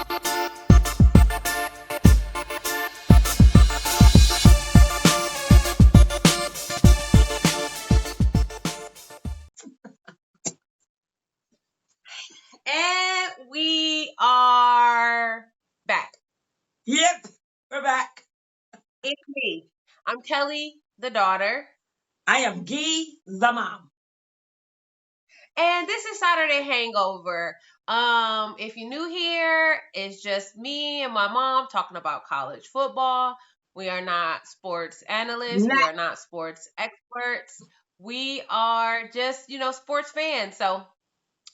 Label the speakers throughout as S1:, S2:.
S1: And we are back.
S2: Yep, we're back.
S1: It's me. I'm Kelli, the daughter.
S2: I am Ghee, the mom.
S1: And this is Saturday Hangover. If you're new here, it's just me and my mom talking about college football. We are not sports analysts. We are not sports experts. We are just, sports fans. So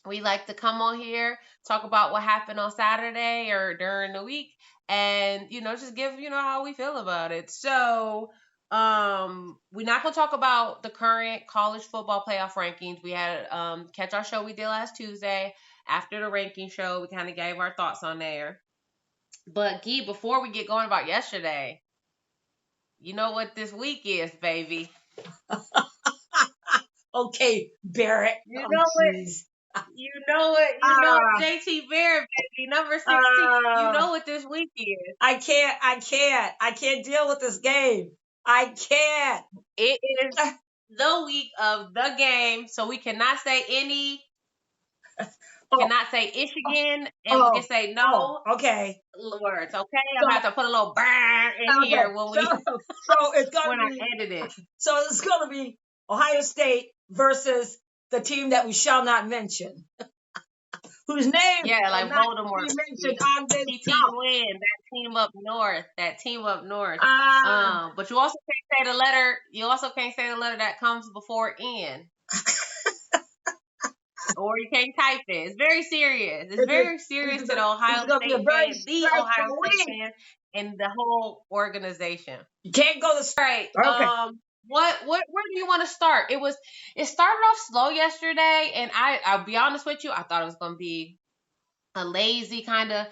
S1: we like to come on here, talk about what happened on Saturday or during the week, and just give how we feel about it. So we're not gonna talk about the current college football playoff rankings. We had catch our show we did last Tuesday. After the ranking show, we kind of gave our thoughts on there. But Guy, before we get going about yesterday, you know what this week is, baby.
S2: Okay, Barrett.
S1: You know what? You know what, JT Barrett, baby, number 16. You know what this week is.
S2: I can't deal with this game. I can't.
S1: It is the week of the game, so we cannot say any, cannot say ish again, and we can say no
S2: okay.
S1: words, okay? I'm going to have to put a little burn in here when we,
S2: so it's gonna
S1: when
S2: be,
S1: I edit it.
S2: So it's going to be Ohio State versus the team that we shall not mention. Whose name?
S1: Yeah, like Voldemort.
S2: Mentioned on this
S1: TTUN, that team up north. But you also can't say the letter. You also can't say the letter that comes before N. Or you can't type it. It's very serious. It's very serious to the Ohio State fans, the Ohio State fans, and the whole organization.
S2: You can't go to
S1: right. Okay. Where do you want to start? It started off slow yesterday, and I'll be honest with you, I thought it was gonna be a lazy kind of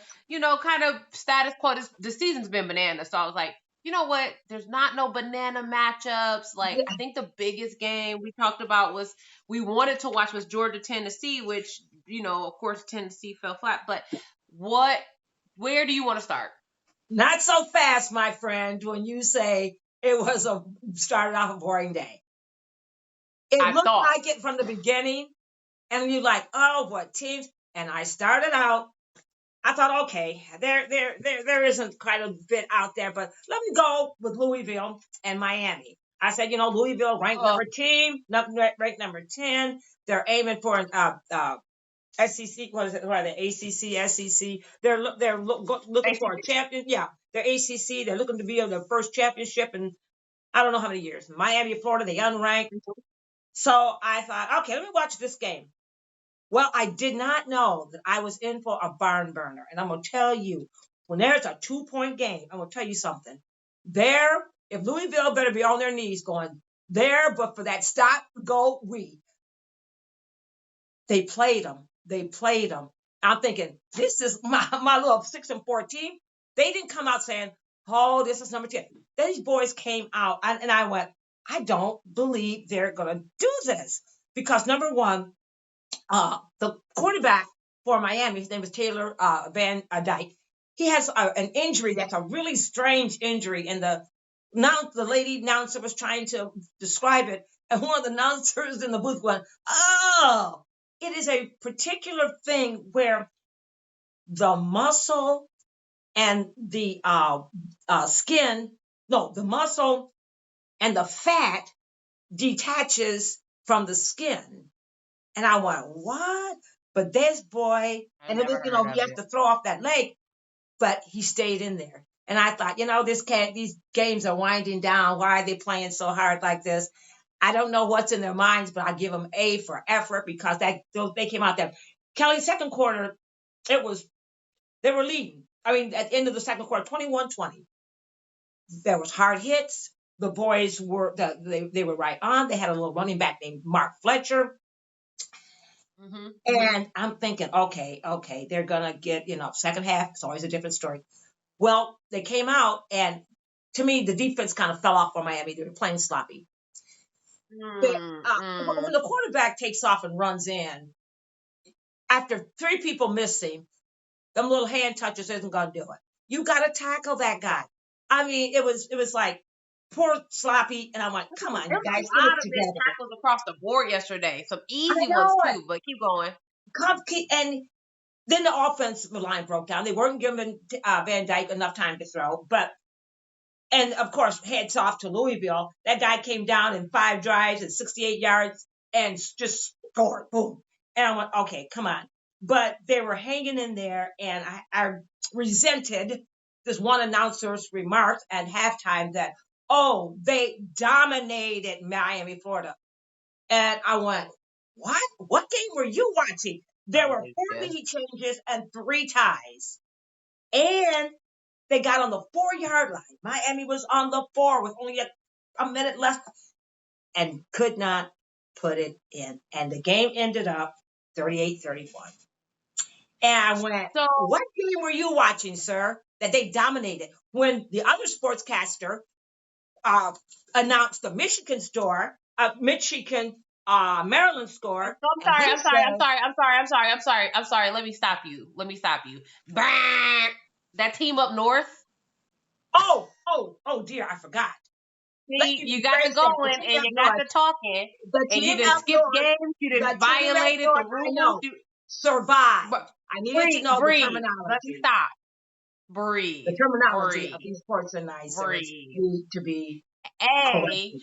S1: status quo. The season's been bananas, so I was like, you know what? There's not no banana matchups. Like, I think the biggest game we talked about we wanted to watch was Georgia Tennessee, which of course Tennessee fell flat. But where do you want to start?
S2: Not so fast, my friend. When you say it started off a boring day, it looked like it from the beginning, and you're like, oh, what teams? And I started out. I thought, okay, there isn't quite a bit out there, but let me go with Louisville and Miami. I said, Louisville ranked ranked number 10. They're aiming for an SEC. What is it? What are they? ACC, SEC. They're looking for a champion. Yeah, they're ACC. They're looking to be on their first championship in I don't know how many years. Miami, Florida, they unranked. So I thought, okay, let me watch this game. Well, I did not know that I was in for a barn burner. And I'm going to tell you, when there's a 2-point game, I'm going to tell you something. If Louisville better be on their knees going, but for that stop, go, they played them. I'm thinking, this is my little 6-4 team. They didn't come out saying, oh, this is number 10. These boys came out, and I went, I don't believe they're going to do this. Because number one, the quarterback for Miami, his name is Taylor Van Dyke. He has an injury that's a really strange injury. And the lady announcer was trying to describe it. And one of the announcers in the booth went, oh, it is a particular thing where the muscle and the the muscle and the fat detaches from the skin. And I went, what? But this boy, and it was, he has to throw off that leg, but he stayed in there. And I thought, these games are winding down. Why are they playing so hard like this? I don't know what's in their minds, but I give them A for effort because they came out there. Kelli, second quarter, they were leading. I mean, at the end of the second quarter, 21-20. There was hard hits. The boys they were right on. They had a little running back named Mark Fletcher. Mm-hmm. And I'm thinking, okay, they're going to get, second half. It's always a different story. Well, they came out, and to me, the defense kind of fell off for Miami. They were playing sloppy. When the quarterback takes off and runs in, after 3 people missing, them little hand touches isn't gonna do it. You gotta tackle that guy. I mean, it was like poor sloppy, and I'm like, come on,
S1: There
S2: you
S1: was a
S2: guys, get
S1: lot
S2: it
S1: of missed
S2: together.
S1: tackles across the board yesterday. Some
S2: I
S1: easy ones
S2: know it.
S1: too, but keep going.
S2: And then the offensive line broke down. They weren't giving Van Dyke enough time to throw, and of course, heads off to Louisville. That guy came down in 5 drives and 68 yards and just scored. Boom. And I went, okay, come on. But they were hanging in there, and I resented this one announcer's remarks at halftime that, oh, they dominated Miami, Florida. And I went, what? What game were you watching? There were 40 changes and 3 ties. And they got on the 4-yard line. Miami was on the 4 with only a minute left and could not put it in. And the game ended up 38-31. And I went,
S1: So
S2: what game were you watching, sir? That they dominated when the other sportscaster announced the Michigan Maryland score,
S1: I'm
S2: and
S1: sorry,
S2: he
S1: I'm sorry, I'm
S2: said,
S1: sorry, I'm sorry, I'm sorry, I'm sorry, I'm sorry. Let me stop you. Let me stop you. Bang! That team up north.
S2: oh dear, I forgot. Let
S1: See,
S2: me
S1: you got to
S2: rephrase that. The
S1: going
S2: team
S1: and
S2: up
S1: you got
S2: north,
S1: to talking,
S2: the
S1: and you
S2: team
S1: didn't
S2: up
S1: skip
S2: north,
S1: games. You
S2: the
S1: didn't
S2: team up
S1: violated the
S2: north, I
S1: rules.
S2: know,
S1: You
S2: survived.
S1: but
S2: I needed to know the
S1: breathe. Let me
S2: terminology.
S1: stop.
S2: The
S1: Breathe.
S2: terminology of
S1: Breathe.
S2: these sports announcers
S1: Breathe.
S2: need to be
S1: A,
S2: corrected.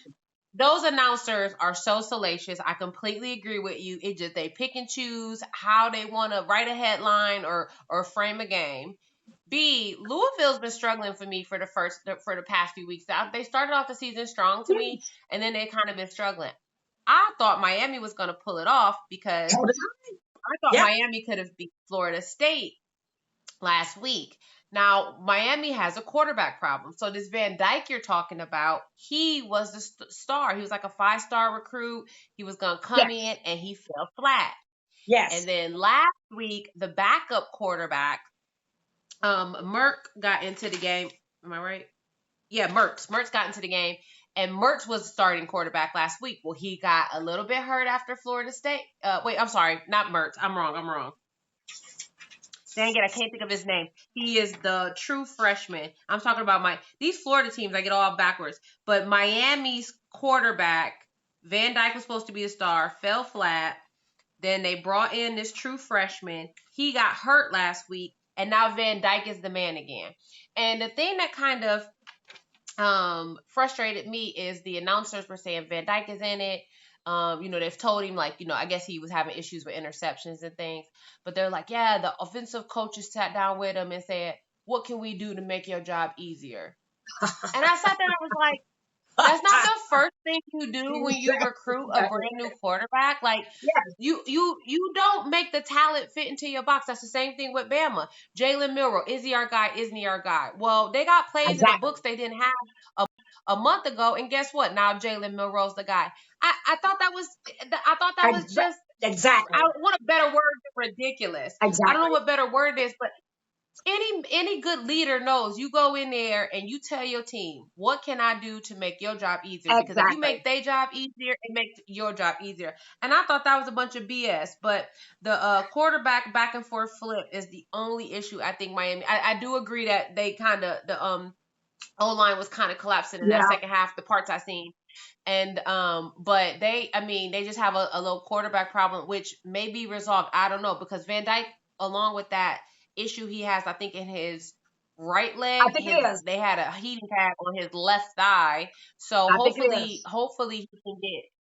S1: those announcers are so salacious. I completely agree with you. It just they pick and choose how they want to write a headline or frame a game. B, Louisville's been struggling for me for the past few weeks. They started off the season strong to me,
S2: Yes.
S1: and then they kind of been struggling. I thought Miami was going to pull it off because
S2: All the time.
S1: I thought
S2: Yep.
S1: Miami could have beat Florida State last week. Now, Miami has a quarterback problem. So this Van Dyke you're talking about, he was the star. He was like a 5-star recruit. He was going to come
S2: Yes.
S1: in and he fell flat. And
S2: Yes.
S1: then last week, the backup quarterback, Merck got into the game. Am I right? Yeah, Mertz. Mertz got into the game. And Mertz was starting quarterback last week. Well, he got a little bit hurt after Florida State. Wait, I'm sorry. Not Mertz. I'm wrong. Dang it, I can't think of his name. He is the true freshman. I'm talking about these Florida teams. I get all backwards. But Miami's quarterback, Van Dyke was supposed to be a star, fell flat. Then they brought in this true freshman. He got hurt last week, and now Van Dyke is the man again. And the thing that kind of frustrated me is the announcers were saying Van Dyke is in it. They've told him I guess he was having issues with interceptions and things, but they're like, yeah, the offensive coaches sat down with him and said, what can we do to make your job easier? And I sat there and I was like, that's not the first thing you do when you recruit a brand new quarterback. Like
S2: Yes.
S1: you don't make the talent fit into your box. That's the same thing with Bama. Jalen Milroe, is he our guy? Isn't he our guy? Well, they got plays in the
S2: Exactly.
S1: books they didn't have a month ago, and guess what? Now Jalen Milroe's the guy. I thought that was just
S2: Exactly.
S1: I want a better word than ridiculous. I don't know
S2: Exactly.
S1: what better word is, but any good leader knows you go in there and you tell your team, what can I do to make your job easier? Because if you
S2: Exactly.
S1: make their job easier, it makes your job easier. And I thought that was a bunch of BS. But the quarterback back and forth flip is the only issue I think Miami. I do agree that they kind of the O line was kind of collapsing in that
S2: Yeah.
S1: second half. The parts I seen. And but they just have a little quarterback problem, which may be resolved. I don't know, because Van Dyke, along with that issue he has, I think in his right
S2: I
S1: leg,
S2: think it is.
S1: they had a heating pad on his left thigh. So
S2: I think it is.
S1: hopefully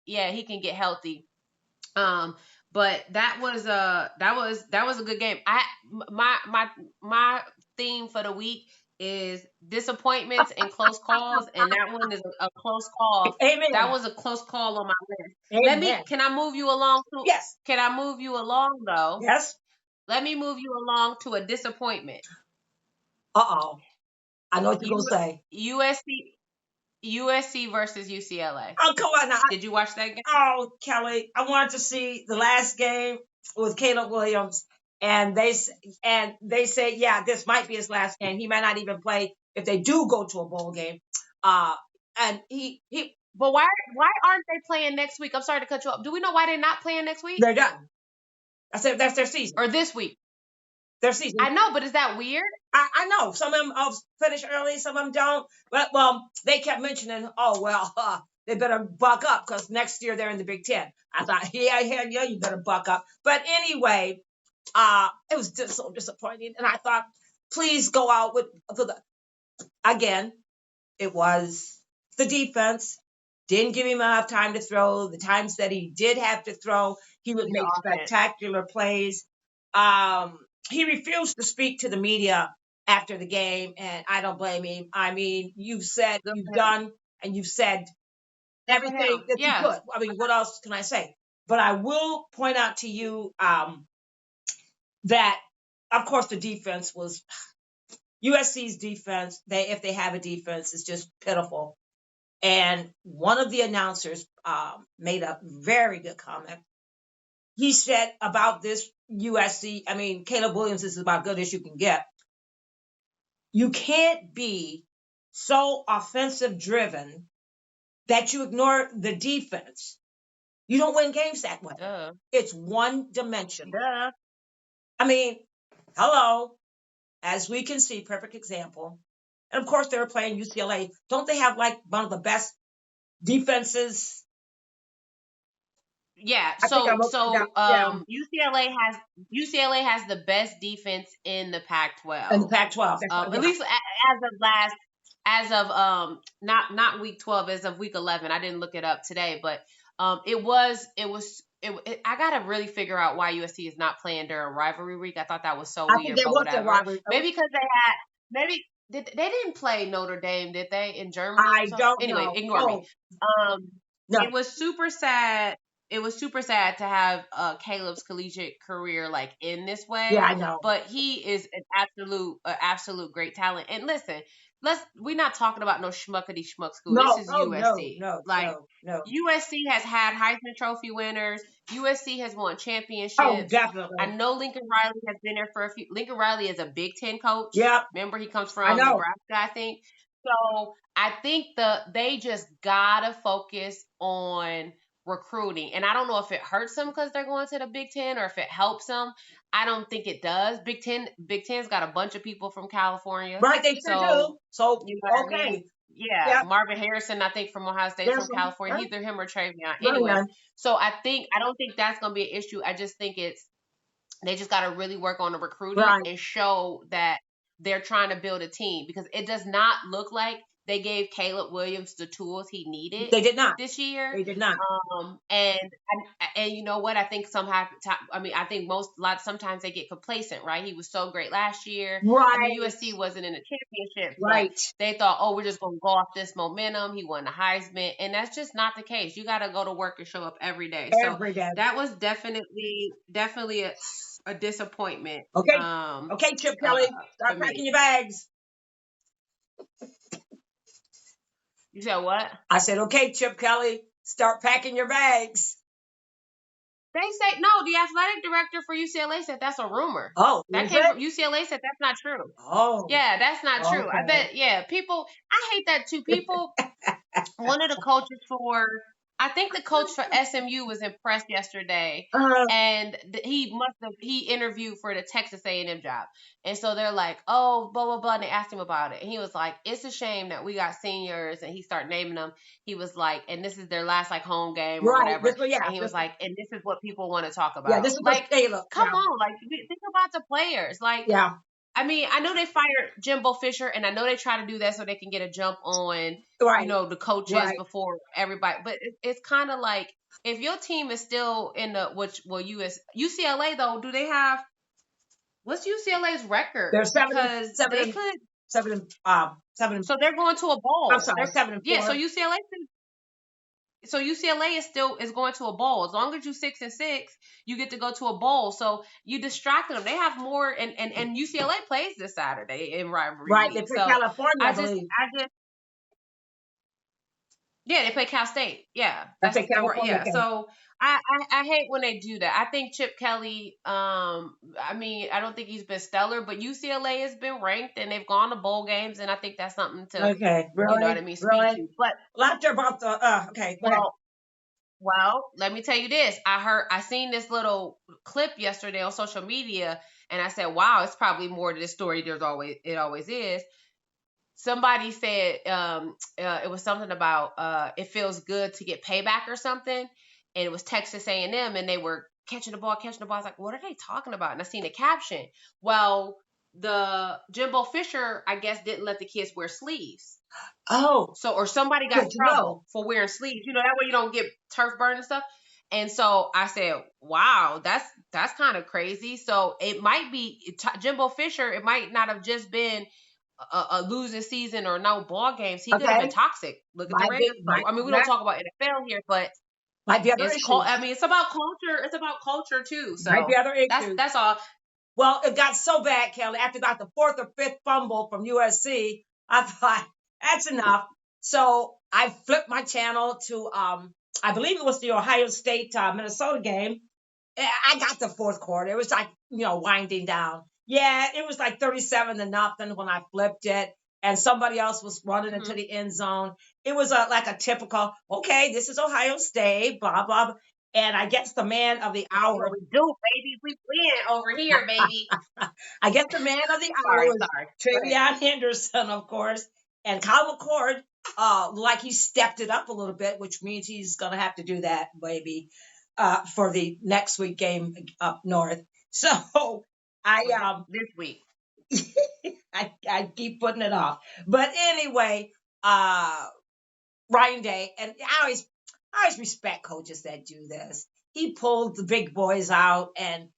S1: he can get healthy. But that was a good game. My theme for the week is disappointments and close calls, and that one is a close call. That
S2: Amen.
S1: was a close call on my list.
S2: Amen.
S1: Can I move you along to?
S2: Yes.
S1: Can I move you along though?
S2: Yes.
S1: Let me move you along to a disappointment.
S2: Uh-oh. I know what you're
S1: U,
S2: going to say.
S1: USC versus UCLA.
S2: Oh, come on now.
S1: Did you watch that game?
S2: Oh, Kelli, I wanted to see the last game with Caleb Williams, and they said, yeah, this might be his last game. He might not even play if they do go to a bowl game. And he
S1: But why aren't they playing next week? I'm sorry to cut you off. Do we know why they're not playing next week
S2: they're done. I said that's their season.
S1: or this week?
S2: their season.
S1: I know, but is that weird?
S2: I know some of them finish early, some of them don't. But they kept mentioning, they better buck up because next year they're in the Big Ten. I thought, yeah, you better buck up. But anyway, it was just so disappointing, and I thought, please go out with again. It was the defense. Didn't give him enough time to throw. The times that he did have to throw, he would make spectacular plays. He refused to speak to the media after the game, and I don't blame him. I mean, you've said, you've done, and you've said everything that you could. I mean, what else can I say? But I will point out to you that, of course, the defense was USC's defense. If they have a defense, is just pitiful. And one of the announcers made a very good comment. He said about this USC, I mean, Caleb Williams is about good as you can get. You can't be so offensive driven that you ignore the defense. You don't win games that way. It's one dimensional. I mean, hello, as we can see, perfect example. And of course, they were playing UCLA. Don't they have like one of the best defenses?
S1: Yeah. UCLA has the best defense in the Pac-12.
S2: In the Pac-12,
S1: at least as of not week 12, as of week 11. I didn't look it up today, but I gotta really figure out why USC is not playing during rivalry week. I thought that was so weird, but whatever. Maybe because they didn't play Notre Dame, did they, in Germany?
S2: I don't know.
S1: Anyway, ignore me. No. It was super sad. It was super sad to have Caleb's collegiate career like in this way.
S2: Yeah, I know.
S1: But he is an absolute great talent. And listen, we're not talking about no schmuckety schmuck school.
S2: No,
S1: this is USC.
S2: No.
S1: USC has had Heisman Trophy winners. USC has won championships.
S2: Oh, definitely.
S1: I know Lincoln Riley has been there for a few. Lincoln Riley is a Big Ten coach.
S2: Yeah.
S1: Remember, he comes from Nebraska, I think. So I think they just gotta focus on recruiting. And I don't know if it hurts them because they're going to the Big Ten or if it helps them. I don't think it does. Big Ten's got a bunch of people from California.
S2: Right, they sure do. So,
S1: you know okay. I mean? Yeah. Yep. Marvin Harrison, I think, from Ohio State, from California. Right. Either him or Travion. Anyway, so I don't think that's going to be an issue. I just think they just got to really work on the recruiting and show that they're trying to build a team, because it does not look like they gave Caleb Williams the tools he needed.
S2: They did not
S1: this year.
S2: They did not.
S1: And you know what? I think sometimes they get complacent, right? He was so great last year.
S2: Right.
S1: I mean, USC wasn't in the championship.
S2: Right.
S1: They thought, we're just going to go off this momentum. He won the Heisman, and that's just not the case. You got to go to work and show up every day.
S2: Every day.
S1: That was definitely a disappointment.
S2: Okay. Okay, Chip Kelly, start packing your bags.
S1: You said what?
S2: I said, okay, Chip Kelly, start packing your bags.
S1: They say, no, the athletic director for UCLA said that's a rumor.
S2: Oh,
S1: that came from UCLA said that's not true.
S2: Oh.
S1: Yeah, that's not true. I bet, people, I hate that too. People, one of the coaches I think the coach for SMU was impressed yesterday, and he interviewed for the Texas A&M job, and so they're like, oh, blah blah blah, and they asked him about it, and he was like, it's a shame that we got seniors, and he started naming them. He was like, and this is their last home game or whatever, and he was like, and this is what people want to talk about.
S2: Yeah, this is
S1: like, come
S2: yeah.
S1: on, like think about the players, like
S2: yeah.
S1: I mean, I know they fired Jimbo Fisher, and I know they try to do that so they can get a jump on, the coaches before everybody. But it's kind of like, if your team is still in UCLA though, do they have, what's UCLA's record?
S2: They're seven. So
S1: they're going to a bowl.
S2: I'm sorry, they're 7-4.
S1: Yeah, so UCLA is going to a bowl. As long as you 6-6, you get to go to a bowl. So you distracted them. They have more, and UCLA plays this Saturday in rivalry.
S2: Right, they play California, I believe.
S1: Yeah, they play Cal State. Yeah,
S2: that's California.
S1: Yeah, so I hate when they do that. I think Chip Kelly. I mean, I don't think he's been stellar, but UCLA has been ranked and they've gone to bowl games, and I think that's something to
S2: really?
S1: You know what I mean? Speak to. But
S2: after about the okay.
S1: Well, let me tell you this. I seen this little clip yesterday on social media, And I said, wow, it's probably more to this story. It always is. Somebody said it was something about it feels good to get payback or something, and it was Texas A&M, and they were catching the ball. I was like, what are they talking about? And I seen the caption. Well, the Jimbo Fisher, I guess, didn't let the kids wear sleeves.
S2: Oh,
S1: So, or somebody got in trouble for wearing sleeves. You know, that way you don't get turf burn and stuff. And so I said, wow, that's kind of crazy. So it might be Jimbo Fisher. It might not have just been a losing season or no ball games. He could have been
S2: okay.
S1: toxic. Look at the
S2: Might be,
S1: Raiders. So I mean, we don't talk about NFL here, but
S2: might be other
S1: it's
S2: issues.
S1: I mean, it's about culture. It's about culture too.
S2: Might be
S1: So
S2: other issues.
S1: that's all.
S2: Well, it got so bad, Kelli, after about the fourth or fifth fumble from USC, I thought that's enough. So I flipped my channel to I believe it was the Ohio State Minnesota game. I got the fourth quarter. It was like, winding down. Yeah, it was like 37-0 when I flipped it, and somebody else was running into the end zone. It was like a typical, okay, this is Ohio State, blah, blah, blah. And I guess the man of the
S1: That's
S2: hour.
S1: what we do, baby. We win over here, baby.
S2: I guess the man of the hour was
S1: Sorry.
S2: Travion Henderson, of course. And Kyle McCord, like he stepped it up a little bit, which means he's going to have to do that maybe for the next week game up north. So
S1: This week.
S2: I keep putting it off. But anyway, Ryan Day, and I always respect coaches that do this. He pulled the big boys out and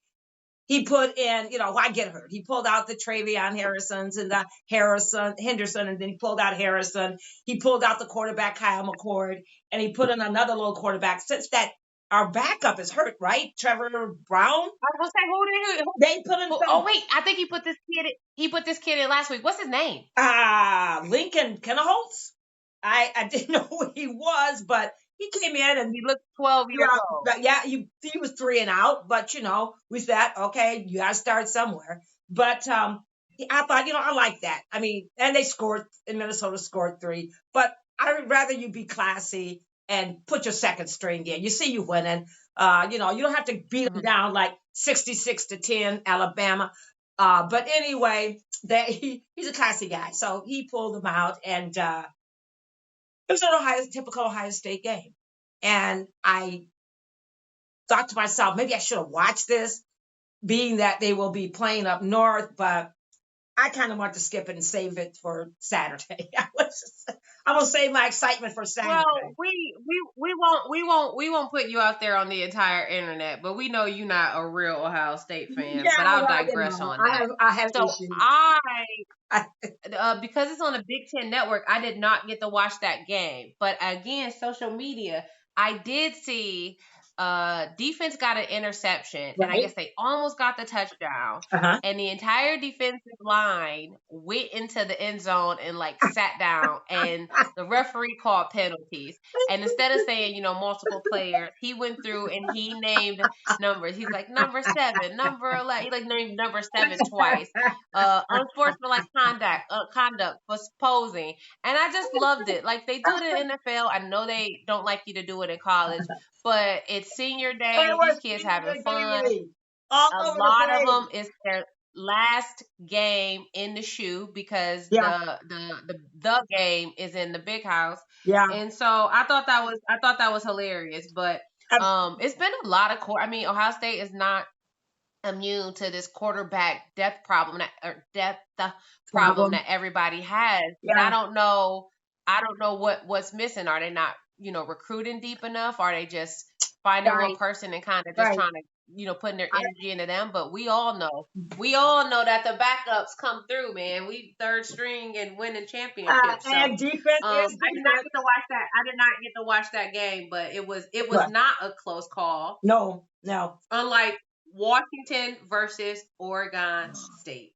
S2: he put in, why get hurt? He pulled out the Travion Harrisons and the Henderson, and then he pulled out Harrison. He pulled out the quarterback, Kyle McCord, and he put in another little quarterback. Since that, our backup is hurt, right? Trevor Brown.
S1: I was gonna say, who did
S2: They put in some.
S1: Oh wait, I think he put this kid. He put this kid in last week. What's his name?
S2: Lincoln Kenneholtz. I didn't know who he was, but he came in and
S1: He looked 12 years old.
S2: yeah, he was 3 and out, but we said, okay, you gotta start somewhere. But I thought, I like that. I mean, and they scored, and Minnesota scored 3, but I would rather you be classy and put your second string in. You see you winning. You don't have to beat them down like 66-10 Alabama. But anyway, he's a classy guy, so he pulled them out, and it was an typical Ohio State game. And I thought to myself, maybe I should have watched this, being that they will be playing up north, but I kind of want to skip it and save it for Saturday. I'm gonna save my excitement for Saturday.
S1: Well, we won't put you out there on the entire internet, but we know you're not a real Ohio State fan.
S2: Yeah,
S1: but I'll digress on that.
S2: I have
S1: So
S2: issues.
S1: because it's on the Big Ten Network, I did not get to watch that game. But again, social media, I did see defense got an interception, and I guess they almost got the touchdown. And the entire defensive line went into the end zone and sat down, and the referee called penalties. And instead of saying, multiple players, he went through and he named numbers. He's like number 7, number 11. He named number 7 twice. Unsportsmanlike conduct for posing, and I just loved it. Like they do it in the NFL. I know they don't like you to do it in college, but it's senior day. These kids having fun. A lot of them is their last game in the shoe because the game is in the big house.
S2: Yeah.
S1: And so I thought that was hilarious. But it's been a lot of Ohio State is not immune to this quarterback depth problem that everybody has. Yeah. And I don't know what's missing. Are they not, recruiting deep enough? Are they just finding one person and kind of just trying to, putting their energy into them? But we all know that the backups come through, man. We third string and winning championships.
S2: And defense
S1: I did not get to watch that. I did not get to watch that game, but it was not a close call.
S2: No.
S1: Unlike Washington versus Oregon State.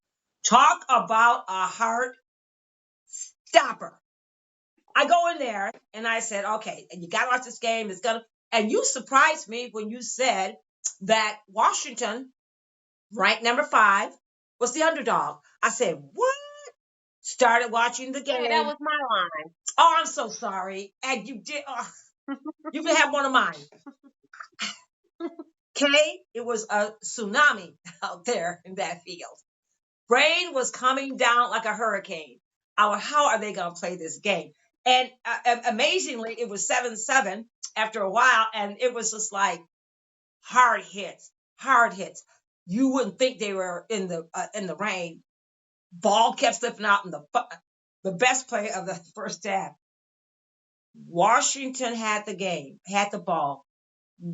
S2: Talk about a heart stopper. I go in there and I said, okay, you got to watch this game. And you surprised me when you said that Washington, ranked number 5, was the underdog. I said, what? Started watching the game.
S1: Yeah, that was my line.
S2: Oh, I'm so sorry. And you did. You can have one of mine. Kay, it was a tsunami out there in that field. Rain was coming down like a hurricane. How are they going to play this game? And amazingly, it was 7-7 after a while, and it was just like hard hits, hard hits. You wouldn't think they were in the rain. Ball kept slipping out, and the best play of the first half. Washington had the game, had the ball,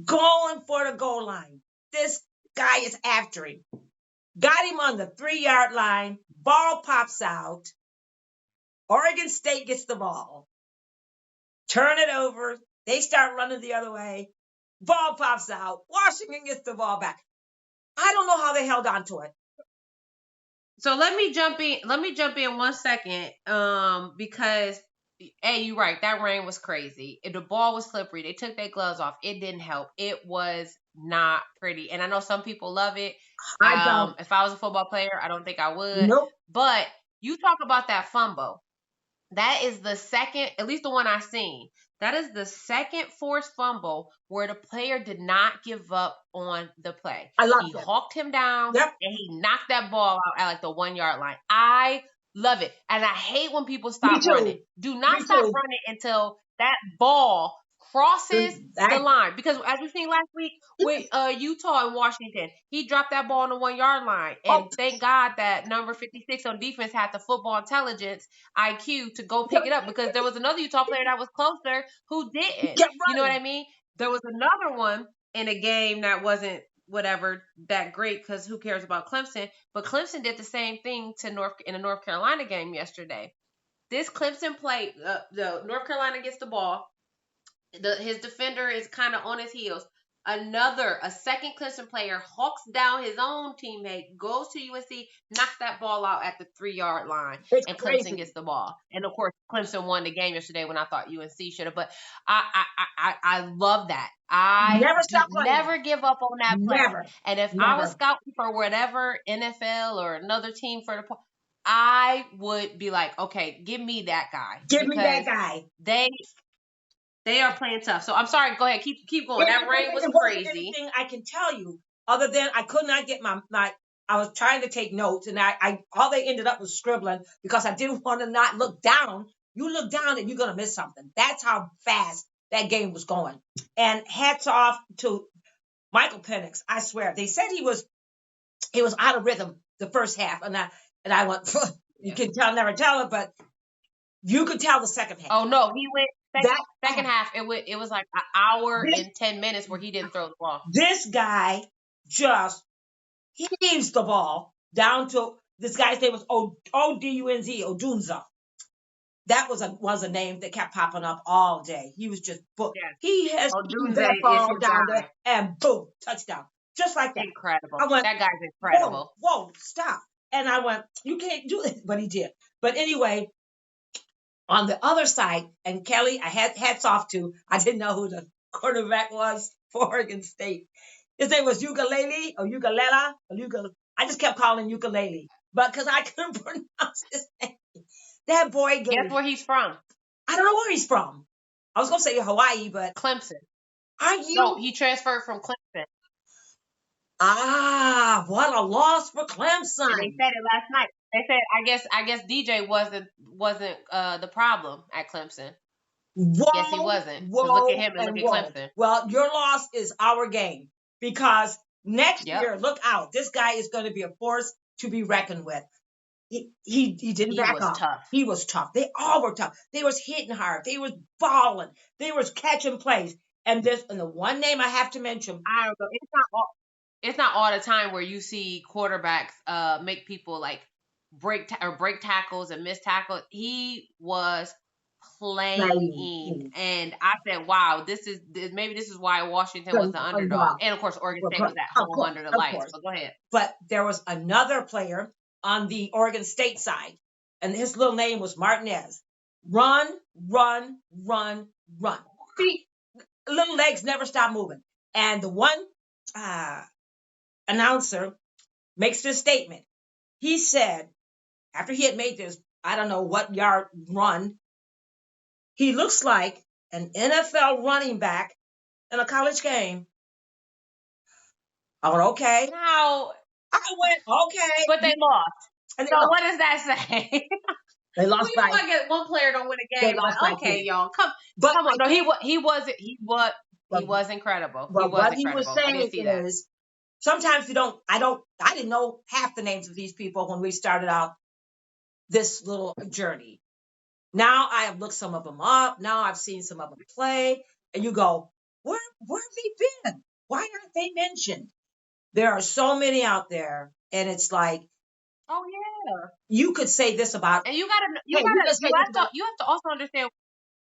S2: going for the goal line. This guy is after him. Got him on the 3-yard line. Ball pops out. Oregon State gets the ball. Turn it over. They start running the other way. Ball pops out. Washington gets the ball back. I don't know how they held on to it.
S1: So let me jump in 1 second. Because you're right. That rain was crazy. The ball was slippery. They took their gloves off. It didn't help. It was not pretty. And I know some people love it.
S2: I don't.
S1: If I was a football player, I don't think I would.
S2: Nope.
S1: But you talk about that fumble. That is the second, at least the one I seen. That is the second forced fumble where the player did not give up on the play. He hawked him down, and he knocked that ball out at like the 1-yard line. I love it. And I hate when people stop running. Do not stop running until that ball crosses the line. Because as we seen last week with Utah and Washington, he dropped that ball on the 1-yard line. And thank God that number 56 on defense had the football intelligence IQ to go pick it up, because there was another Utah player that was closer who didn't. You know what I mean? There was another one in a game that wasn't whatever that great, because who cares about Clemson? But Clemson did the same thing in the North Carolina game yesterday. This Clemson play, the North Carolina gets the ball. His defender is kind of on his heels. A second Clemson player hawks down his own teammate, goes to USC, knocks that ball out at the 3-yard line, and Clemson gets the ball. And of course, Clemson won the game yesterday when I thought UNC should have. But I love that. I never give up on that play. Never. And if I was scouting for whatever NFL or another team for the, I would be like, okay, give me that guy.
S2: Give me that guy.
S1: They are playing tough. So I'm sorry. Go ahead. Keep going. That rain was crazy.
S2: Anything I can tell you other than I could not get my I was trying to take notes, and I all they ended up was scribbling because I didn't want to not look down. You look down and you're gonna miss something. That's how fast that game was going. And hats off to Michael Penix. I swear. They said he was out of rhythm the first half, and I went, you can tell, never tell it, but you could tell the second half.
S1: Oh no, he went. Second half, it was like an hour and 10 minutes where he didn't throw the ball.
S2: This guy just heaves the ball down to this guy's name was Odunze. That was a name that kept popping up all day. He was just he has that ball down there and boom, touchdown, just like that.
S1: Incredible. That guy's incredible.
S2: Whoa, stop! And I went, you can't do it, but he did. But anyway. On the other side, and Kelly, I had hats off to, I didn't know who the quarterback was for Oregon State. His name was Ukulele or Ugalela. I just kept calling Ukulele, but because I couldn't pronounce his name. That boy.
S1: Guess where he's from?
S2: I don't know where he's from. I was going to say Hawaii, but.
S1: Clemson.
S2: Are you?
S1: No, he transferred from Clemson.
S2: Ah, what a loss for Clemson.
S1: And they said it last night. They said, I guess DJ wasn't the problem at Clemson. Yes, he wasn't. So look at him and look at Clemson.
S2: Well, your loss is our game, because next year, look out. This guy is going to be a force to be reckoned with. He didn't back off.
S1: Tough.
S2: He was tough. They all were tough. They was hitting hard. They was balling. They was catching plays. And the one name I have to mention.
S1: I don't know. It's not all the time where you see quarterbacks make people like break tackles and miss tackles. He was playing, and I said, "Wow, maybe this is why Washington was the underdog." And of course, Oregon State was at home under the lights. So go ahead.
S2: But there was another player on the Oregon State side, and his little name was Martinez. Run, run, run, run. Feet, little legs never stop moving. And the one announcer makes this statement. He said, after he had made this, I don't know what yard run, he looks like an NFL running back in a college game. I went, okay.
S1: Now,
S2: I went, okay.
S1: but they lost.
S2: And they
S1: So
S2: lost.
S1: what does that say?
S2: They
S1: Well,
S2: lost
S1: you
S2: by.
S1: know, I get one player don't win a
S2: They
S1: game,
S2: lost by
S1: but okay,
S2: 10.
S1: y'all,
S2: But
S1: come on.
S2: I
S1: No,
S2: think.
S1: he
S2: But,
S1: was incredible. He
S2: but
S1: was
S2: what he was
S1: incredible. I did
S2: saying
S1: see that.
S2: is, sometimes you don't. I didn't know half the names of these people when we started out this little journey. Now I have looked some of them up. Now I've seen some of them play, and you go, where have they been? Why aren't they mentioned? There are so many out there, and it's like
S1: Oh yeah.
S2: you could say this about.
S1: And
S2: Hey, you could say this about.
S1: you have to also understand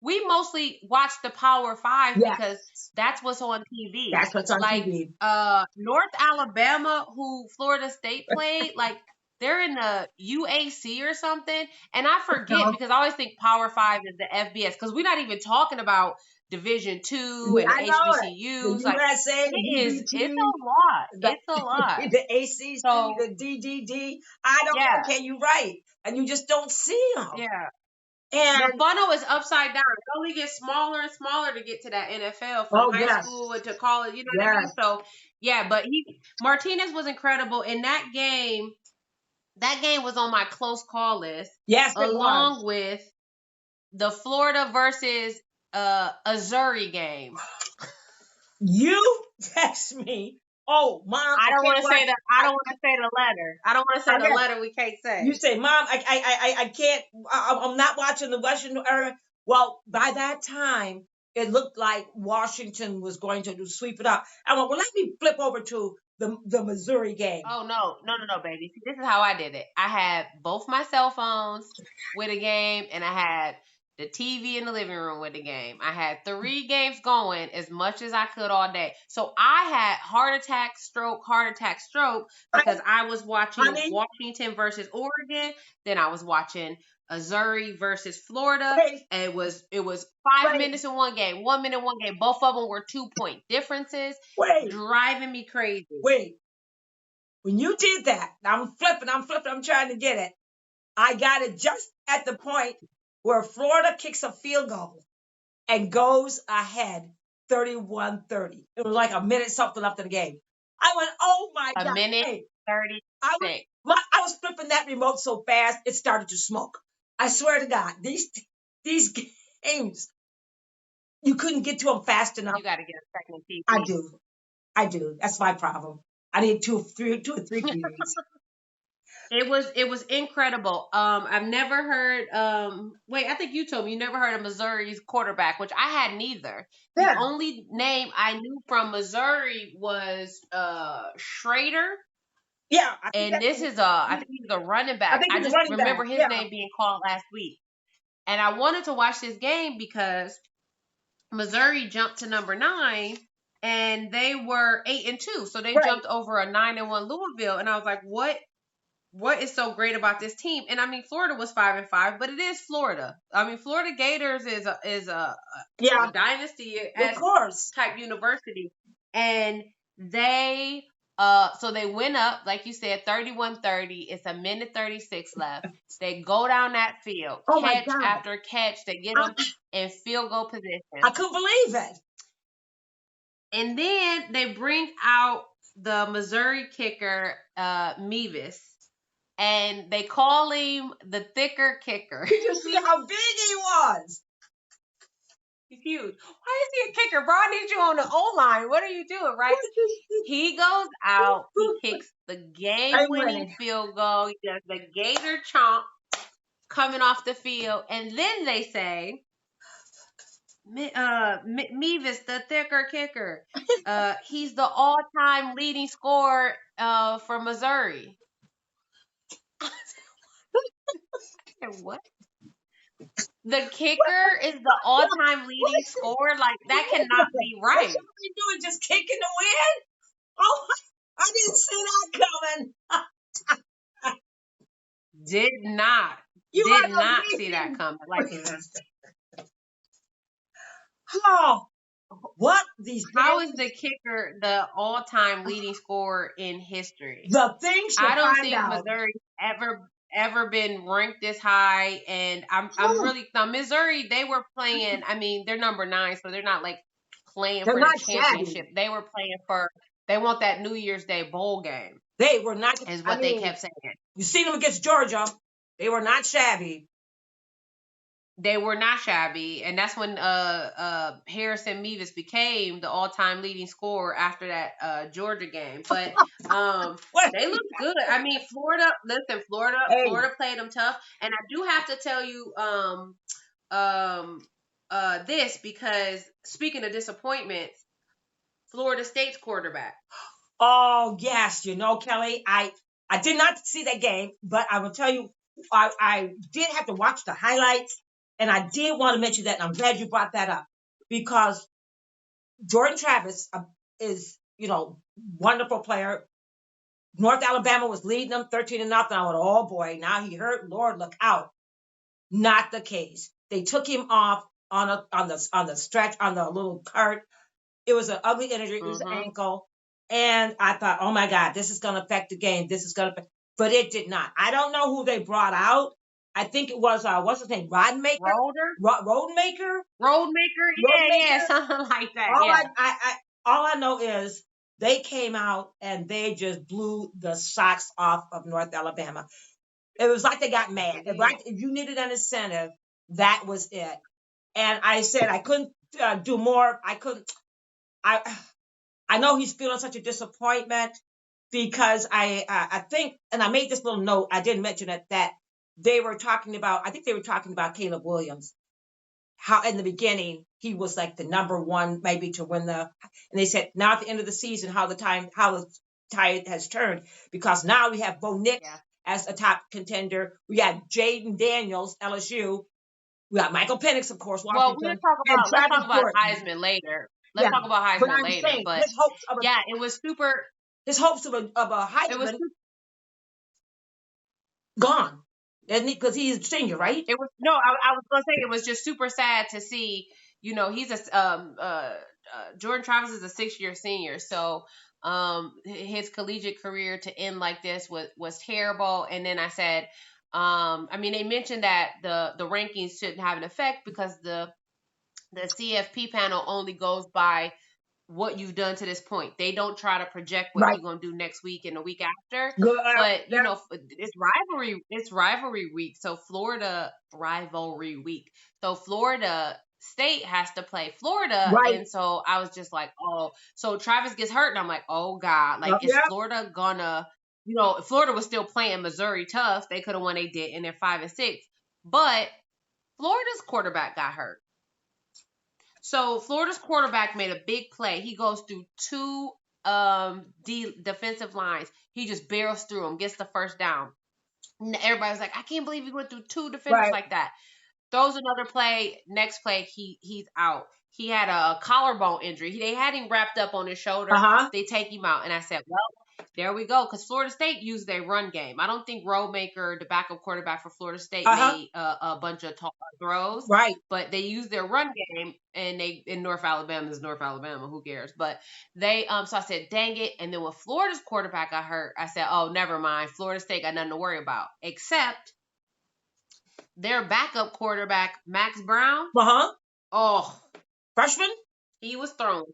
S1: we mostly watch the Power Five
S2: Yeah,
S1: because that's what's on TV.
S2: that's what's on
S1: Like
S2: TV.
S1: North Alabama, who Florida State played, like they're in the UAC or something. And I forget
S2: No,
S1: because I always think Power Five is the FBS because we're not even talking about Division Two and the
S2: I know it. The
S1: HBCUs. Like
S2: USA, the
S1: it's
S2: DBT,
S1: a lot.
S2: the
S1: It's a lot.
S2: the ACC,
S1: So
S2: the DDD. I don't know.
S1: yeah,
S2: Okay, you're right, and you just don't see them.
S1: yeah. The
S2: And
S1: funnel is upside down. It only gets smaller and smaller to get to that NFL from
S2: oh
S1: high
S2: yes,
S1: school into college. You know what I
S2: yes,
S1: mean? So yeah, but Martinez was incredible in that game. That game was on my close call list,
S2: yes, it was.
S1: along with the Florida versus Missouri game.
S2: You text me. Oh, mom,
S1: I
S2: I
S1: don't
S2: can't
S1: want to
S2: watch.
S1: say that. I don't want to say the letter. I don't want to say the
S2: Okay,
S1: letter we can't
S2: you
S1: say.
S2: say, mom, I can't. I'm not watching the Western. Well, by that time, it looked like Washington was going to sweep it up. I went, well, let me flip over to the Missouri game.
S1: Oh no, baby. See, this is how I did it. I had both my cell phones with a game, and I had the TV in the living room with the game. I had 3 games going as much as I could all day. So I had heart attack, stroke because I was watching
S2: Honey,
S1: Washington versus Oregon. Then I was watching Missouri versus Florida.
S2: wait,
S1: And it was 5 minutes
S2: wait,
S1: in one game, 1 minute in one game. Both of them were 2 point differences,
S2: wait,
S1: driving me crazy.
S2: wait. When you did that, I'm flipping, I'm trying to get it. I got it just at the point where Florida kicks a field goal and goes ahead 31-30. It was like a minute something left in the game. I went, oh my
S1: A
S2: God.
S1: minute
S2: Hey, I was,
S1: 36.
S2: I was flipping that remote so fast, it started to smoke. I swear to God, these games, you couldn't get to them fast enough.
S1: You got to get a second
S2: I
S1: TV.
S2: do. I do. That's my problem. I need two or three TVs.
S1: It was incredible. I've never heard. Wait, I think you told me you never heard of Missouri's quarterback, which I had neither. The
S2: Yeah,
S1: only name I knew from Missouri was Schrader,
S2: yeah. I think
S1: and
S2: that's.
S1: I think he's a running
S2: I
S1: back.
S2: think
S1: I
S2: he's a
S1: just
S2: running back.
S1: remember his
S2: Yeah,
S1: name being called last week, and I wanted to watch this game because Missouri jumped to number 9 and they were 8-2. So they
S2: right.
S1: jumped over a 9-1 Louisville. And I was like, what is so great about this team? And I mean, Florida was 5-5, but it is Florida. I mean, Florida Gators is a
S2: Yeah,
S1: dynasty
S2: of
S1: as
S2: course.
S1: type university. And they so they went up, like you said, 31-30. It's a minute 36 left. They go down that field,
S2: Oh my
S1: catch
S2: God.
S1: after catch. They get
S2: I,
S1: them in field goal
S2: I
S1: position.
S2: couldn't believe it.
S1: And then they bring out the Missouri kicker, Mevis, and they call him the thicker kicker.
S2: Did you see how big he was?
S1: He's huge. Why is he a kicker, bro? I need you on the O line. What are you doing, right? He goes out. He kicks the
S2: I'm
S1: game-winning
S2: winning.
S1: field goal. He does the Gator chomp coming off the field, and then they say, Mevis, the thicker kicker. He's the all-time leading scorer for Missouri. What? The kicker is the all-time leading scorer? Like, that cannot be
S2: What
S1: right.
S2: y'all been doing? Just kicking the wind? Oh, I didn't see that coming.
S1: Did not.
S2: You
S1: Did
S2: are
S1: not see that
S2: amazing.
S1: coming. Like,
S2: Oh, what these
S1: how is
S2: games?
S1: the kicker the all-time leading scorer in history?
S2: The things you
S1: I don't
S2: find
S1: think
S2: out.
S1: Missouri ever been ranked this high, and I'm really now Missouri. They were playing. I mean, they're number 9, so they're not like playing
S2: They're
S1: for the
S2: not shabby.
S1: championship. They were playing for They want that New Year's Day bowl game.
S2: They were not.
S1: Is what they kept saying.
S2: You seen them against Georgia. They were not shabby.
S1: They were not shabby, and that's when Harrison Mevis became the all-time leading scorer after that Georgia game. But they looked good. I mean, Florida played them tough, and I do have to tell you this, because speaking of disappointments, Florida State's quarterback.
S2: Oh yes, Kelli, I did not see that game, but I will tell you, I did have to watch the highlights. And I did want to mention that, and I'm glad you brought that up, because Jordan Travis is, wonderful player. North Alabama was leading them 13-0. I went, oh boy, now he hurt. Lord, look out. Not the case. They took him off on the stretch, on the little cart. It was an ugly injury. It was an ankle. And I thought, oh my God, this is going to affect the game. But it did not. I don't know who they brought out. I think it was, what's his name? Rodemaker? Roadmaker?
S1: Yeah, something like that.
S2: All I know is they came out and they just blew the socks off of North Alabama. It was like they got mad. If you needed an incentive, that was it. And I said I couldn't do more. I know he's feeling such a disappointment, because I think, and I made this little note, I didn't mention it, that they were talking about Caleb Williams, how in the beginning he was like the number one, maybe to win and they said now at the end of the season, how the tide has turned, because now we have Bo Nix as a top contender. We got Jaden Daniels, LSU. We got Michael Penix, of course, Washington.
S1: Well, let's talk about Heisman later. Let's talk about Heisman later. But it was super.
S2: His hopes of a Heisman gone, isn't he? Because he's a senior, right?
S1: I was gonna say it was just super sad to see. He's Jordan Travis is a 6-year senior, so his collegiate career to end like this was terrible. And then I said, they mentioned that the rankings shouldn't have an effect, because the CFP panel only goes by what you've done to this point. They don't try to project what you're going to do next week and the week after. But it's rivalry week. So Florida State has to play Florida. Right. And so I was just like, oh, so Travis gets hurt and I'm like, oh God, like is Florida gonna, if Florida was still playing Missouri tough, they could have won. They did, and they're 5-6. But Florida's quarterback got hurt. So Florida's quarterback made a big play. He goes through two defensive lines. He just barrels through them, gets the first down. Everybody's like, I can't believe he went through two defenders like that. Throws another play. Next play, he's out. He had a collarbone injury. They had him wrapped up on his shoulder. They take him out. And I said, well, there we go. Because Florida State used their run game. I don't think Roadmaker, the backup quarterback for Florida State, made a bunch of throws. Right. But they used their run game. And in North Alabama is North Alabama. Who cares? But they, so I said, dang it. And then when Florida's quarterback got hurt, I said, oh, never mind. Florida State got nothing to worry about. Except their backup quarterback, Max Brown. Oh,
S2: freshman.
S1: He was throwing.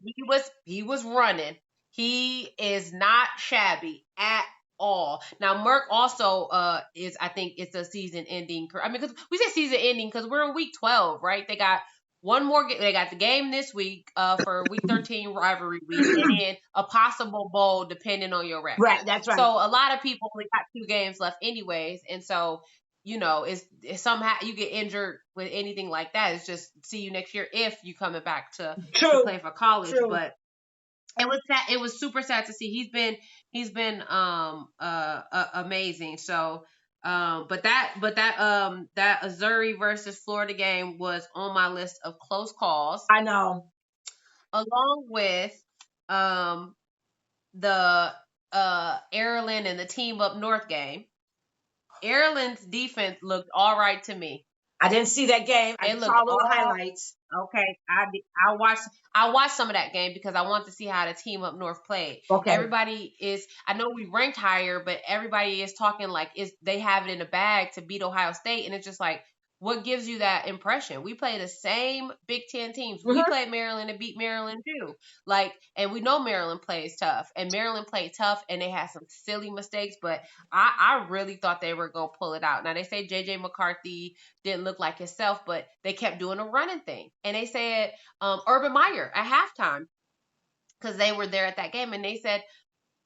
S1: He was running. He is not shabby at all. Now, Merck also is, I think it's a season ending. I mean, because we say season ending because we're in week 12, right? They got one more. They got the game this week for week 13 rivalry week, and then a possible bowl depending on your record.
S2: Right, that's right.
S1: So a lot of people only got 2 games left, anyways, and so. It's somehow you get injured with anything like that. It's just see you next year if you coming back to play for college. True. But it was sad. It was super sad to see. He's been amazing. So, but that Missouri versus Florida game was on my list of close calls.
S2: I know.
S1: Along with the Ireland and the Team Up North game. Ireland's defense looked all right to me.
S2: I didn't see that game. I saw little highlights.
S1: Okay, I watched some of that game because I want to see how the Team Up North played. Okay, everybody is. I know we ranked higher, but everybody is talking like they have it in the bag to beat Ohio State, and it's just like what gives you that impression? We play the same Big Ten teams. We played Maryland and beat Maryland too. Like, and we know Maryland plays tough, and Maryland played tough, and they had some silly mistakes, but I really thought they were gonna pull it out. Now they say JJ McCarthy didn't look like himself, but they kept doing a running thing, and they said Urban Meyer at halftime, because they were there at that game, and they said,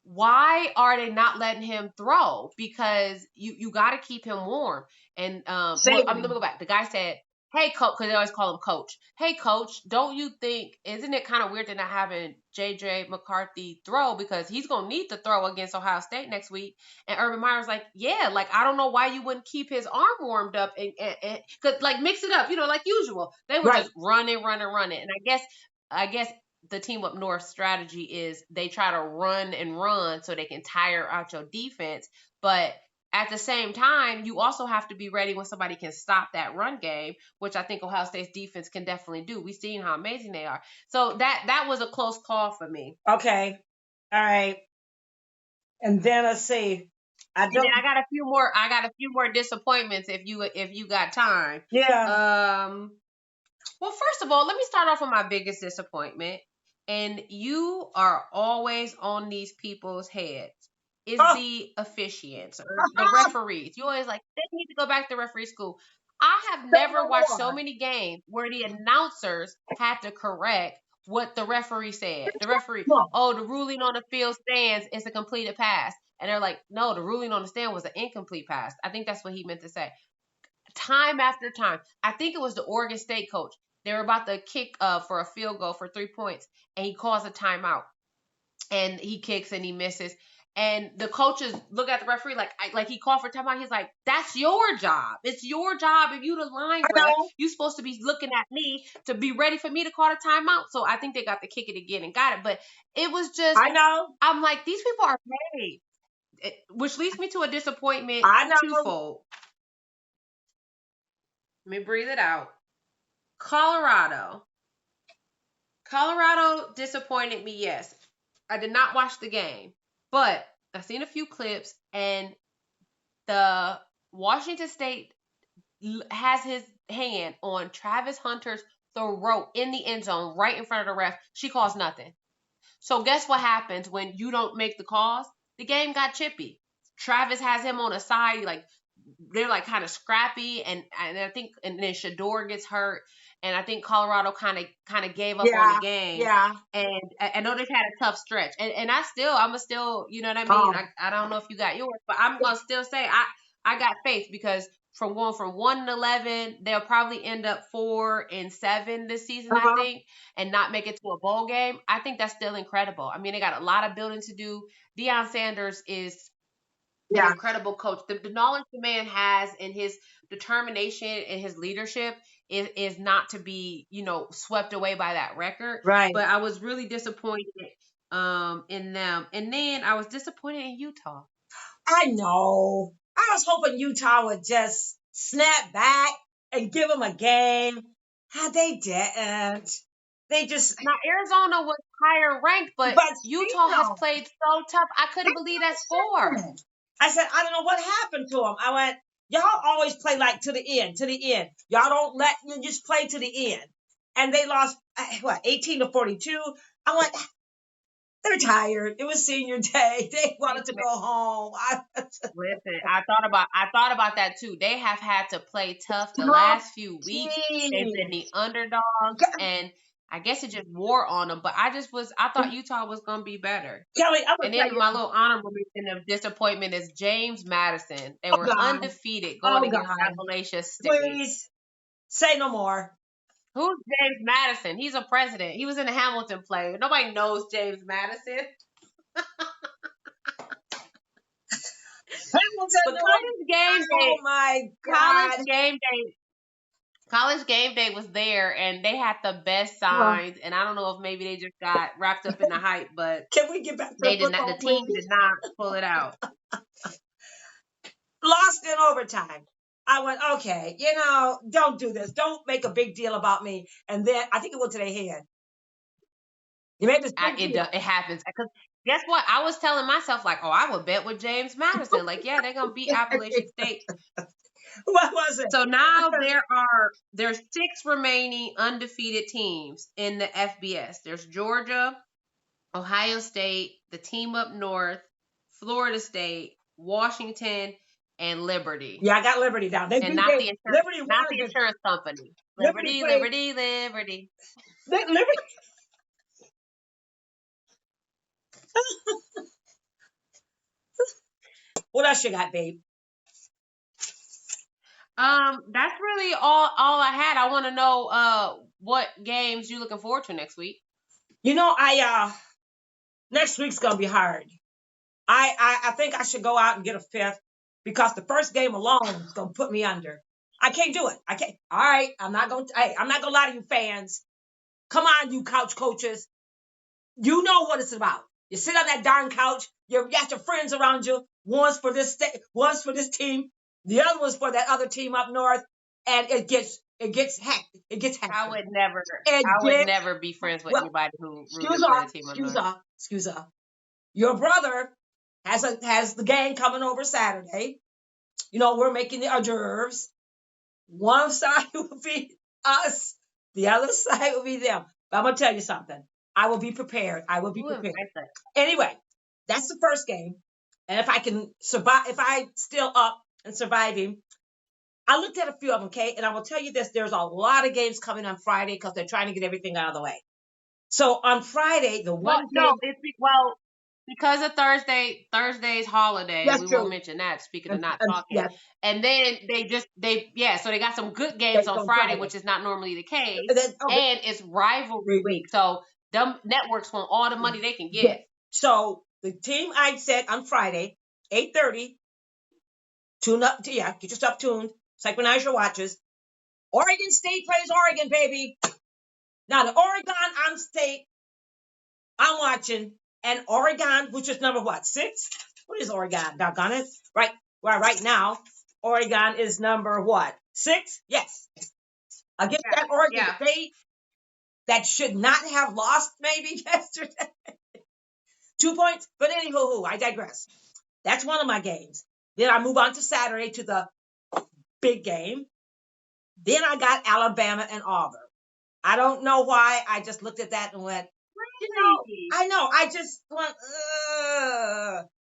S1: why are they not letting him throw? Because you got to keep him warm. And let me go back. The guy said, "Hey, coach," because they always call him coach. "Hey, coach, don't you think, isn't it kind of weird to not having JJ McCarthy throw, because he's gonna need to throw against Ohio State next week?" And Urban Meyer's like, "Yeah, like I don't know why you wouldn't keep his arm warmed up and cause like mix it up, like usual." They were just running. And I guess the team up north strategy is they try to run so they can tire out your defense. But at the same time, you also have to be ready when somebody can stop that run game, which I think Ohio State's defense can definitely do. We've seen how amazing they are. So that was a close call for me.
S2: Okay. All right. And then let's see.
S1: I got a few more disappointments if you got time.
S2: Yeah.
S1: Well, first of all, let me start off with my biggest disappointment. And you are always on these people's heads. Is the officiants or the referees. You always like, they need to go back to referee school. I have never watched so many games where the announcers had to correct what the referee said. The referee, the ruling on the field stands is a completed pass. And they're like, no, the ruling on the stand was an incomplete pass. I think that's what he meant to say. Time after time. I think it was the Oregon State coach. They were about to kick for a field goal for 3 points, and he calls a timeout. And he kicks and he misses. And the coaches look at the referee like he called for timeout. He's like, "That's your job. It's your job. If you the line ref, you're supposed to be looking at me to be ready for me to call the timeout." So I think they got to kick it again and got it. But it was just, I'm like, these people are paid. Which leads me to a disappointment twofold. Let me breathe it out. Colorado disappointed me, yes. I did not watch the game, but I've seen a few clips, and the Washington State has his hand on Travis Hunter's throat in the end zone right in front of the ref. She calls nothing. So guess what happens when you don't make the calls? The game got chippy. Travis has him on a side, like they're like kind of scrappy, and I think, and then Shador gets hurt, and I think Colorado kind of gave up on the game.
S2: Yeah.
S1: And I know they've had a tough stretch, and I'm still, you know what I mean? I don't know if you got yours, but I'm gonna still say I got faith, because from going from 1-11, they'll probably end up 4-7 this season, I think, and not make it to a bowl game. I think that's still incredible. I mean, they got a lot of building to do. Deion Sanders is an incredible coach. The knowledge the man has, and his determination and his leadership is not to be, swept away by that record.
S2: Right.
S1: But I was really disappointed in them. And then I was disappointed in Utah.
S2: I know. I was hoping Utah would just snap back and give them a game. They didn't. They just...
S1: Now, Arizona was higher ranked, but Utah has played so tough. I couldn't believe that score.
S2: I said, I don't know what happened to them. I went, y'all always play like to the end. Y'all don't you just play to the end. And they lost, 18-42? I went, they're tired. It was senior day. They wanted to go home.
S1: Listen, I thought about that too. They have had to play tough the last few weeks. They've been the underdogs, and I guess it just wore on them. But I thought Utah was going to be better.
S2: Kelli,
S1: and then my little honorable mention of disappointment is James Madison. They were undefeated going against Appalachia State.
S2: Please, say no more.
S1: Who's James Madison? He's a president. He was in the Hamilton play. Nobody knows James Madison. But college game day.
S2: Oh my God.
S1: College game day was there, and they had the best signs. And I don't know if maybe they just got wrapped up in the hype, but
S2: can we get back to
S1: the team did not pull it out.
S2: Lost in overtime. I went, okay, don't do this. Don't make a big deal about me. And then I think it went to their head. You made this big deal.
S1: It happens. Because guess what? I was telling myself, like, I would bet with James Madison. Like, yeah, they're going to beat Appalachian State.
S2: What was it?
S1: So now there's 6 remaining undefeated teams in the FBS. There's Georgia, Ohio State, the team up north, Florida State, Washington, and Liberty.
S2: Yeah, I got Liberty down. They
S1: And
S2: beat
S1: not
S2: they,
S1: the insurance,
S2: Liberty won
S1: not the
S2: against
S1: insurance company.
S2: Liberty
S1: Liberty,
S2: played
S1: Liberty, Liberty.
S2: Liberty. What else you got, babe?
S1: That's really all I had. I want to know what games you looking forward to next week.
S2: You know, next week's gonna be hard. I think I should go out and get a fifth because the first game alone is gonna put me under. I can't do it. I can't. All right, I'm not gonna. Hey, I'm not gonna lie to you, fans. Come on, you couch coaches. You know what it's about. You sit on that darn couch. You got your friends around you. One's for this state, one's for this team. The other one's for that other team up north. And it gets hectic. It gets hectic.
S1: I would never be friends with anybody who rooted for the team up north.
S2: Excuse off. Your brother has the gang coming over Saturday. You know, we're making the hors d'oeuvres. One side will be us, the other side will be them. But I'm gonna tell you something. I will be prepared. I will be prepared. Anyway, that's the first game. And if I can survive, if I still up and surviving, I looked at a few of them, okay? And I will tell you this, there's a lot of games coming on Friday because they're trying to get everything out of the way. So on Friday, the one
S1: because of Thursday's holiday, we won't mention that, speaking of not talking. Yes. And then so they got some good games on Friday, which is not normally the case. And it's rivalry week. So them networks want all the money they can get.
S2: Yeah. So the team I said on Friday, 8:30, tune up, get your stuff tuned, synchronize your watches. Oregon State plays Oregon, baby. Now the Oregon State, I'm watching. And Oregon, which is number what? 6? What is Oregon? Doggone it. Right. Well, right now, Oregon is number what? 6? Yes. Against that Oregon State that should not have lost maybe yesterday. 2 points. But anywho, I digress. That's one of my games. Then I move on to Saturday to the big game. Then I got Alabama and Auburn. I don't know why. I just looked at that and went, I know. I just want.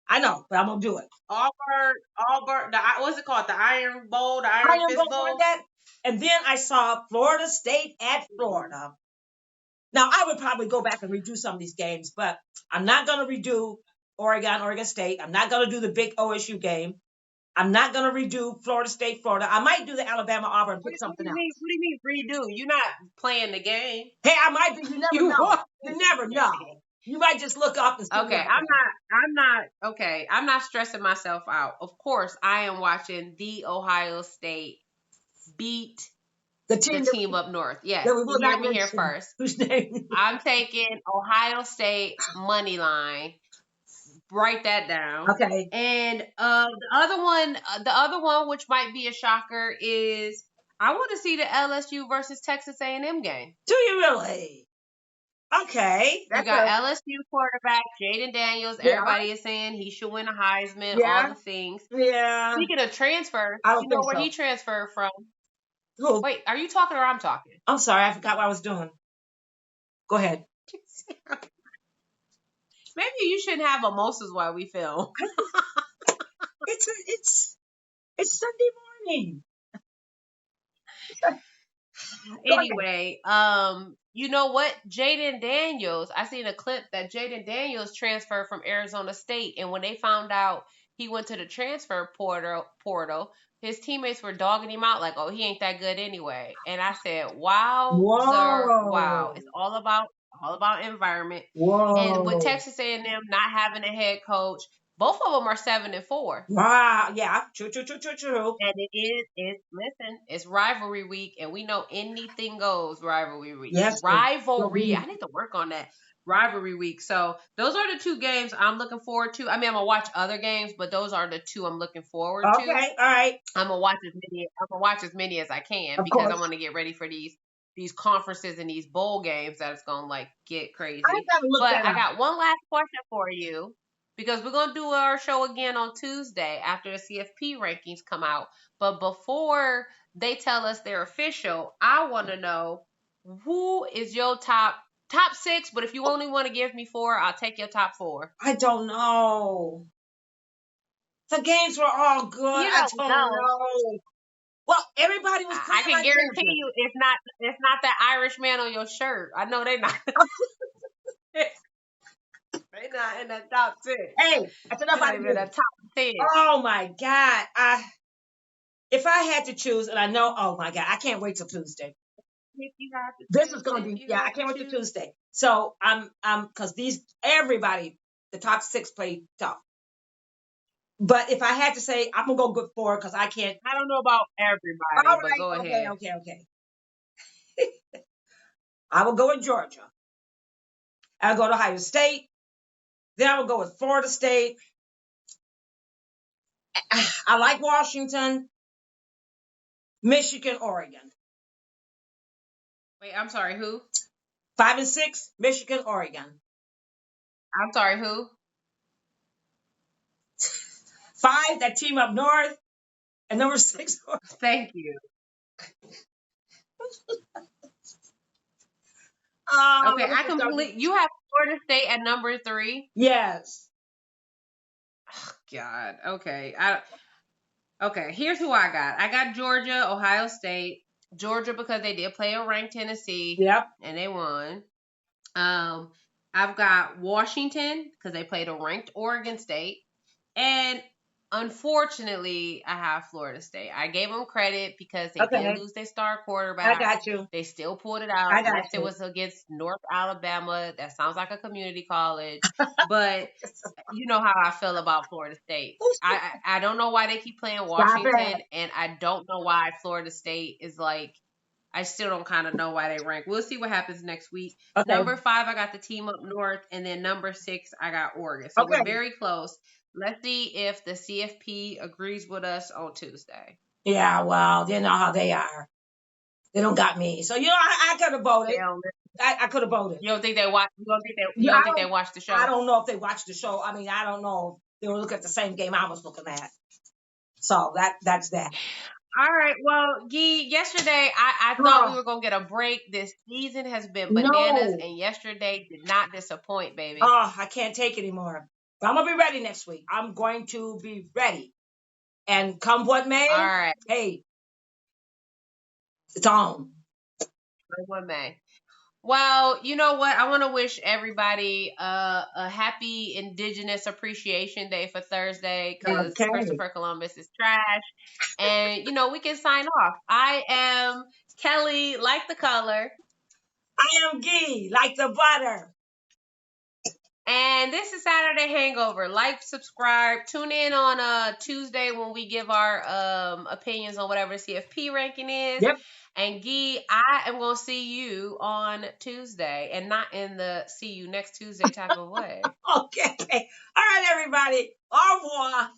S2: I know, but I'm gonna do it.
S1: Auburn. What's it called? The Iron Bowl. The Iron Fist Bowl.
S2: That. And then I saw Florida State at Florida. Now I would probably go back and redo some of these games, but I'm not gonna redo Oregon State. I'm not gonna do the big OSU game. I'm not gonna redo Florida State, Florida. I might do the Alabama Auburn. Pick something else.
S1: What do you mean redo? You're not playing the game.
S2: Hey, I might be. You never know. You never know. You might just look up and see.
S1: Okay, I'm not stressing myself out. Of course, I am watching the Ohio State beat the team up north. Yes, you hear me here first.
S2: Whose name?
S1: I'm taking Ohio State money line. Write that down.
S2: Okay.
S1: And the other one, which might be a shocker, is I want to see the LSU versus Texas A&M game.
S2: Do you really? Okay.
S1: You got LSU quarterback Jaden Daniels. Yeah. Everybody is saying he should win a Heisman. Yeah. All the things.
S2: Yeah.
S1: Speaking of transfer, you know where he transferred from?
S2: Who?
S1: Wait, are you talking or I'm talking?
S2: I'm sorry, I forgot what I was doing. Go ahead.
S1: Maybe you shouldn't have mimosas while we film.
S2: It's Sunday morning.
S1: Anyway, you know what? Jaden Daniels, I seen a clip that Jaden Daniels transferred from Arizona State, and when they found out he went to the transfer portal, his teammates were dogging him out like, "Oh, he ain't that good anyway." And I said, "Wow, sir, wow! It's all about environment."
S2: Whoa.
S1: And with Texas A&M not having a head coach, both of them are 7-4.
S2: Wow, yeah, true.
S1: And it's rivalry week, and we know anything goes rivalry week.
S2: Yes,
S1: rivalry. I need to work on that. Rivalry week. So those are the 2 games I'm looking forward to. I mean, I'm gonna watch other games, but those are the 2 I'm looking forward to.
S2: Okay, all right.
S1: I'm gonna watch as many as I can because I want to get ready for these conferences and these bowl games that it's gonna like get crazy. I got one last question for you. because we're gonna do our show again on Tuesday after the CFP rankings come out. But before they tell us they're official, I want to know who is your top six. But if you only want to give me four, I'll take your top four.
S2: I don't know. The games were all good.
S1: You
S2: I
S1: don't
S2: don't
S1: know.
S2: know. Well, everybody was
S1: I
S2: playing
S1: can
S2: like
S1: guarantee
S2: Georgia.
S1: you, it's not that Irish man on your shirt. I know they not. They not in the top 10.
S2: Hey, that's enough
S1: They're not
S2: out of
S1: even in the
S2: you.
S1: top 10.
S2: Oh my God. If I had to choose, and I know, oh my God, I can't wait till Tuesday.
S1: If you have to
S2: This is
S1: choose,
S2: gonna
S1: if
S2: be,
S1: you
S2: yeah, I
S1: have to
S2: can't wait till
S1: choose.
S2: Tuesday. So because everybody, the top six played tough. But if I had to say, I'm gonna go good four because I can't.
S1: I don't know about
S2: All
S1: everybody, but
S2: right,
S1: go
S2: okay,
S1: ahead.
S2: okay, okay. I will go with Georgia. I'll go to Ohio State. Then I will go with Florida State. I like Washington, Michigan, Oregon.
S1: Wait, I'm sorry, who?
S2: 5 and 6, Michigan, Oregon.
S1: I'm sorry, who?
S2: 5, that team up north, and number 6.
S1: Thank you. Okay,
S2: This
S1: I
S2: is gonna be,
S1: complete. You have Florida State at number 3.
S2: yes.
S1: God. Okay. Okay. Here's who I got. I got Georgia, Ohio State, Georgia because they did play a ranked Tennessee
S2: Yep.
S1: and they won. Um, I've got Washington because they played a ranked Oregon State. And unfortunately, I have Florida State. I gave them credit because they did
S2: Okay.
S1: lose their star
S2: I
S1: quarterback.
S2: got you.
S1: They still pulled it out.
S2: I got
S1: Yes, it
S2: you.
S1: was against North Alabama. That sounds like a community college. But you know how I feel about Florida State. I don't know why they keep playing
S2: Stop it.
S1: Washington, and I don't know why Florida State is like. I still don't kind of know why they rank. We'll see what happens next week.
S2: Okay.
S1: Number 5, I got the team up north, and then number 6, I got Oregon. So we're
S2: Okay.
S1: very close. Let's see if the CFP agrees with us on Tuesday.
S2: Yeah, well, you know how they are. They don't got me. So I could have voted. I could have voted.
S1: You don't think they watch? You
S2: Yeah,
S1: don't think they watched the
S2: I
S1: show?
S2: don't know if they watched the show. I mean, I don't know if they were looking at the same game I was looking at. So that's that.
S1: All right. Well, Ghee, yesterday I thought we
S2: Oh,
S1: were gonna get a break. This season has been bananas,
S2: no.
S1: and yesterday did not disappoint, baby.
S2: Oh, I can't take it anymore. But I'm gonna be ready next week. I'm going to be ready. And come what may,
S1: All right.
S2: hey, it's on.
S1: One May. Well, you know what? I want to wish everybody a happy Indigenous Appreciation Day for Thursday because
S2: Okay.
S1: Christopher Columbus is trash. And, we can sign off. I am Kelli, like the color.
S2: I am Ghee, like the butter.
S1: And this is Saturday Hangover. Like, subscribe, tune in on Tuesday when we give our opinions on whatever CFP ranking is.
S2: Yep.
S1: And Ghee, I am gonna see you on Tuesday, and not in the see you next Tuesday type of way.
S2: Okay. All right, everybody. Au revoir.